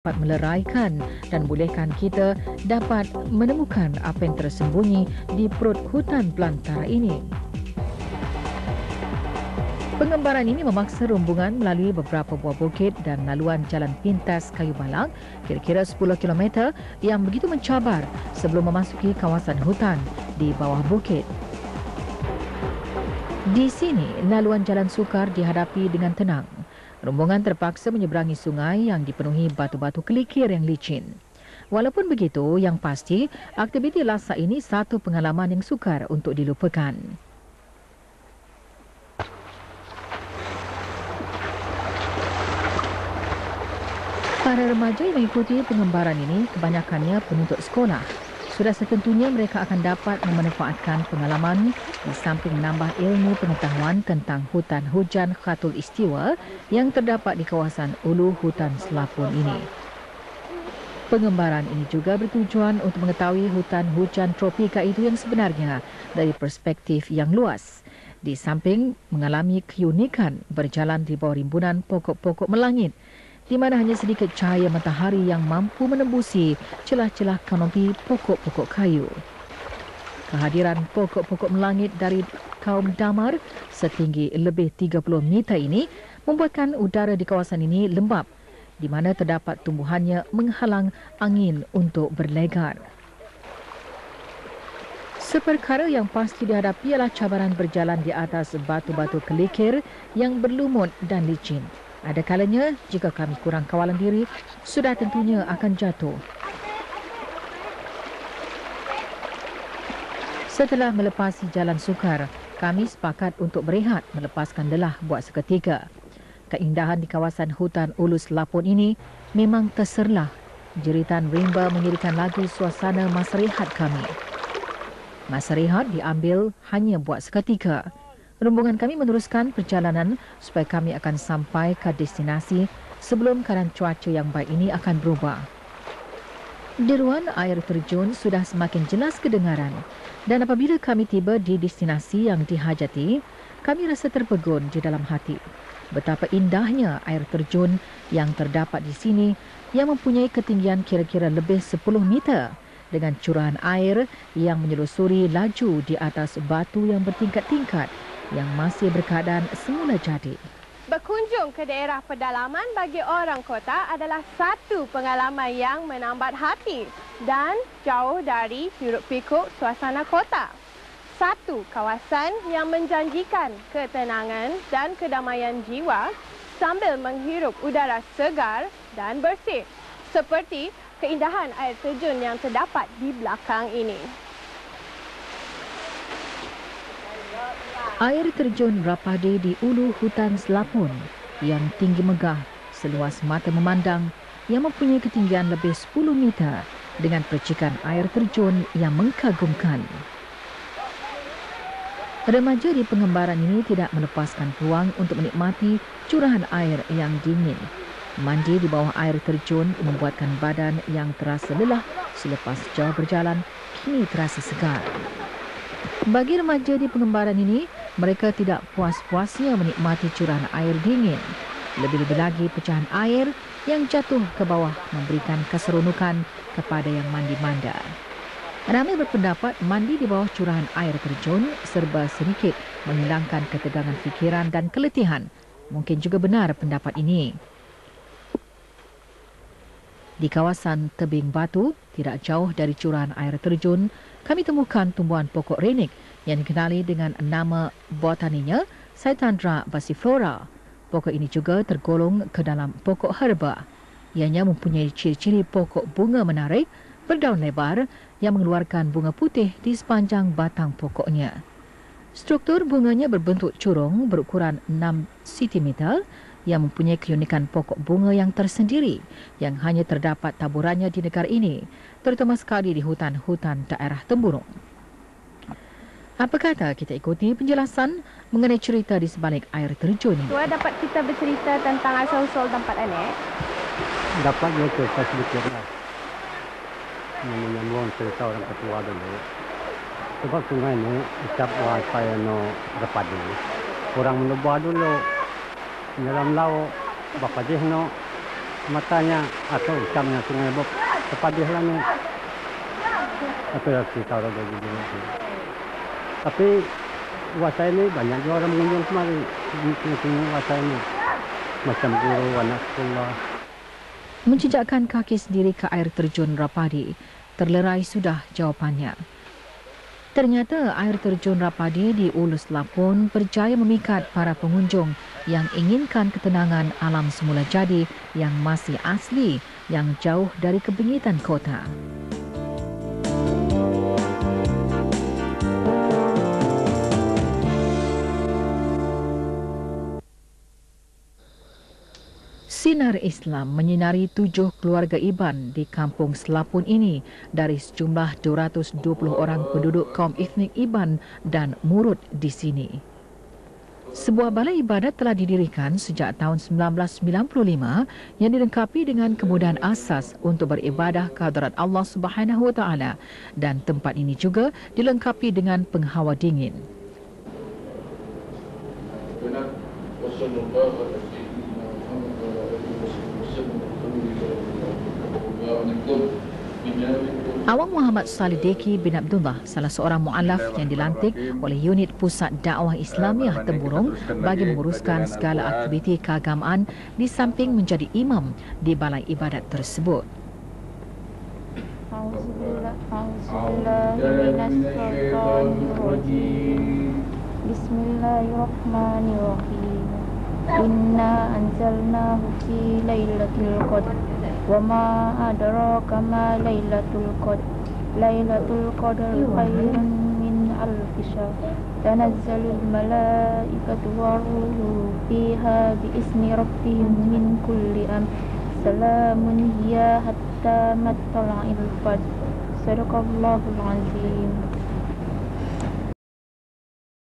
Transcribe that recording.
dapat meleraikan dan bolehkan kita dapat menemukan apa yang tersembunyi di perut hutan belantara ini. Pengembaraan ini memaksa rombongan melalui beberapa buah bukit dan laluan jalan pintas kayu balang kira-kira 10 km yang begitu mencabar sebelum memasuki kawasan hutan di bawah bukit. Di sini, laluan jalan sukar dihadapi dengan tenang. Rombongan terpaksa menyeberangi sungai yang dipenuhi batu-batu kelikir yang licin. Walaupun begitu, yang pasti, aktiviti lasak ini satu pengalaman yang sukar untuk dilupakan. Para remaja yang mengikuti pengembaraan ini kebanyakannya penuntut sekolah. Sudah setentunya mereka akan dapat memanfaatkan pengalaman di samping menambah ilmu pengetahuan tentang hutan hujan Khatul Istiwa yang terdapat di kawasan Ulu Hutan Selapun ini. Pengembaraan ini juga bertujuan untuk mengetahui hutan hujan tropika itu yang sebenarnya dari perspektif yang luas. Di samping mengalami keunikan berjalan di bawah rimbunan pokok-pokok melangit, di mana hanya sedikit cahaya matahari yang mampu menembusi celah-celah kanopi pokok-pokok kayu. Kehadiran pokok-pokok melangit dari kaum damar setinggi lebih 30 meter ini membuatkan udara di kawasan ini lembap, di mana terdapat tumbuhannya menghalang angin untuk berlegar. Seperkara yang pasti dihadapi ialah cabaran berjalan di atas batu-batu kelikir yang berlumut dan licin. Ada kalanya, jika kami kurang kawalan diri, sudah tentunya akan jatuh. Setelah melepasi jalan sukar, kami sepakat untuk berehat melepaskan lelah buat seketika. Keindahan di kawasan hutan Ulu Selapun ini memang terserlah. Jeritan rimba menjadikan lagu suasana masa rehat kami. Masa rehat diambil hanya buat seketika. Rombongan kami meneruskan perjalanan supaya kami akan sampai ke destinasi sebelum keadaan cuaca yang baik ini akan berubah. Deruan air terjun sudah semakin jelas kedengaran dan apabila kami tiba di destinasi yang dihajati, kami rasa terpegun di dalam hati. Betapa indahnya air terjun yang terdapat di sini yang mempunyai ketinggian kira-kira lebih 10 meter dengan curahan air yang menyelusuri laju di atas batu yang bertingkat-tingkat yang masih berkeadaan semula jadi. Berkunjung ke daerah pedalaman bagi orang kota adalah satu pengalaman yang menambat hati dan jauh dari hiruk-pikuk suasana kota. Satu kawasan yang menjanjikan ketenangan dan kedamaian jiwa sambil menghirup udara segar dan bersih, seperti keindahan air terjun yang terdapat di belakang ini. Air terjun Rapade di Ulu Hutan Selapun yang tinggi megah seluas mata memandang yang mempunyai ketinggian lebih 10 meter dengan percikan air terjun yang mengagumkan. Remaja di pengembaraan ini tidak melepaskan peluang untuk menikmati curahan air yang dingin. Mandi di bawah air terjun membuatkan badan yang terasa lelah selepas jauh berjalan kini terasa segar. Bagi remaja di pengembaraan ini, mereka tidak puas-puasnya menikmati curahan air dingin. Lebih-lebih lagi pecahan air yang jatuh ke bawah memberikan keseronokan kepada yang mandi-manda. Ramai berpendapat mandi di bawah curahan air terjun serba sedikit menghilangkan ketegangan fikiran dan keletihan. Mungkin juga benar pendapat ini. Di kawasan tebing batu, tidak jauh dari curahan air terjun, kami temukan tumbuhan pokok renik yang dikenali dengan nama botaninya Saitandra basiflora. Pokok ini juga tergolong ke dalam pokok herba. Ianya mempunyai ciri-ciri pokok bunga menarik, berdaun lebar yang mengeluarkan bunga putih di sepanjang batang pokoknya. Struktur bunganya berbentuk curung berukuran 6 cm yang mempunyai keunikan pokok bunga yang tersendiri yang hanya terdapat taburannya di negara ini, terutama sekali di hutan-hutan daerah temburung. Apa kata kita ikuti penjelasan mengenai cerita di sebalik air terjun ini? Tua dapat kita bercerita tentang asal-usul tempat ini? Dapat dia cerita sedikit lah. Menyambung cerita orang ketua dulu. Sebab sungai ini ucap wifi Rapade. Orang menubuh dulu dalam laut bapa dia matanya atau ucapnya Sungai Bob kepadihlah nih atau ya kita orang begitu. Tapi wasa ini banyak juga orang mengunjung kemari di wasa ini macam guru anak sekolah. Menjejakkan kaki sendiri ke air terjun Rapadi, terlerai sudah jawapannya. Ternyata air terjun Rapadi di Ulus Lapun berjaya memikat para pengunjung yang inginkan ketenangan alam semula jadi yang masih asli, yang jauh dari kebingitan kota. Sinar Islam menyinari 7 keluarga Iban di kampung Selapun ini dari sejumlah 220 orang penduduk kaum etnik Iban dan Murut di sini. Sebuah balai ibadat telah didirikan sejak tahun 1995 yang dilengkapi dengan kemudahan asas untuk beribadah kehadrat Allah Subhanahu Wa Taala, dan tempat ini juga dilengkapi dengan penghawa dingin. Awang Muhammad Salih Deki bin Abdullah, salah seorang mu'alaf yang dilantik oleh unit Pusat Dakwah Islamiah Temburong bagi menguruskan segala aktiviti keagamaan di samping menjadi imam di balai ibadat tersebut. Bismillahirrahmanirrahim. Inna anzalnahu fi lailatul qadr. وما أدراك ما ليلة القدر ليلة القدر خير من ألف شهر تنزل الملائكة والروح فيها بإذن ربهم من كل أمر سلام هي حتى مطلع الفجر صدق الله العظيم.